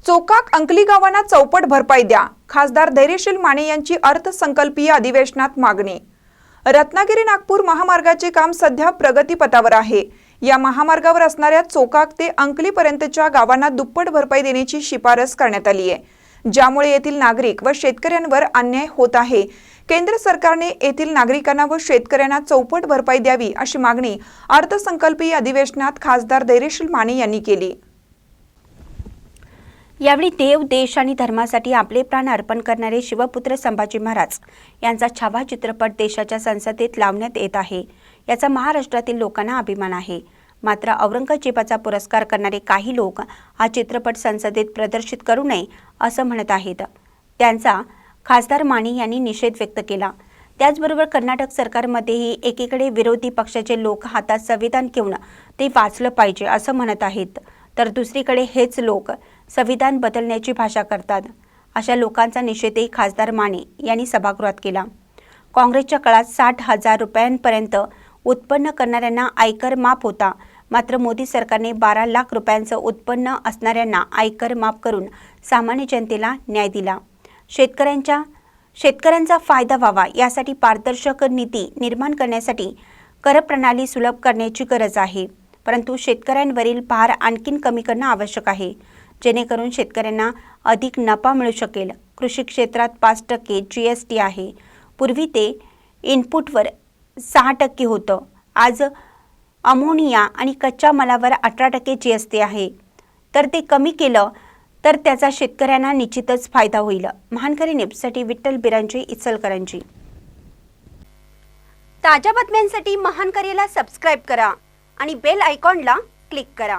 चोकाक अंकली गावांना चौपट भरपाई द्या, खासदार धैर्यशील माने यांची अर्थसंकल्पीय अधिवेशनात मागणी। रत्नागिरी नागपूर महामार्गाचे काम सध्या प्रगतीपथावर आहे। या महामार्गावर असणाऱ्या चोकाक ते अंकलीपर्यंतच्या गावांना दुप्पट भरपाई देण्याची शिफारस करण्यात आली आहे, ज्यामुळे येथील नागरिक व शेतकऱ्यांवर अन्याय होत आहे। केंद्र सरकारने येथील नागरिकांना व शेतकऱ्यांना चौपट भरपाई द्यावी अशी मागणी अर्थसंकल्पीय अधिवेशनात खासदार धैर्यशील माने यांनी केली। यावेळी देव, देश आणि धर्मासाठी आपले प्राण अर्पण करणारे शिवपुत्र संभाजी महाराज यांचा छावा चित्रपट देशाच्या संसदेत लावण्यात येत आहे। याचा महाराष्ट्रातील लोकांना अभिमान आहे। मात्र औरंगजेबाचा पुरस्कार करणारे काही लोक हा चित्रपट संसदेत प्रदर्शित करू नये असं म्हणत आहेत। त्यांचा खासदार माने यांनी निषेध व्यक्त केला। त्याचबरोबर कर्नाटक सरकारमध्येही एकीकडे विरोधी पक्षाचे लोक हातात संविधान घेऊन ते वाचलं पाहिजे असं म्हणत आहेत, तर दुसरीकडे हेच लोक संविधान बदलण्याची भाषा करतात। अशा लोकांचा निषेधही खासदार माने यांनी सभागृहात केला। काँग्रेसच्या काळात 60,000 रुपयांपर्यंत उत्पन्न करणाऱ्यांना आयकर माफ होता, मात्र मोदी सरकारने 12 लाख रुपयांचं उत्पन्न असणाऱ्यांना आयकर माफ करून सामान्य जनतेला न्याय दिला। शेतकऱ्यांचा फायदा व्हावा यासाठी पारदर्शक नीती निर्माण करण्यासाठी कर प्रणाली सुलभ करण्याची गरज आहे, परंतु शेतकऱ्यांवरील भार आणखीन कमी करणं आवश्यक आहे, जेणेकरून शेतकऱ्यांना अधिक नफा मिळू शकेल। कृषी क्षेत्रात 5% GST आहे। पूर्वी ते इनपुटवर 6% होतं। आज अमोनिया आणि कच्च्या मालावर 18% GST आहे, तर ते कमी केलं तर त्याचा शेतकऱ्यांना निश्चितच फायदा होईल। महानकरी न्यूजसाठी विठ्ठल बिरांचे, इचलकरंजी। ताज्या बातम्यांसाठी महानकरीला सबस्क्राइब करा आणि बेल आयकॉनला क्लिक करा।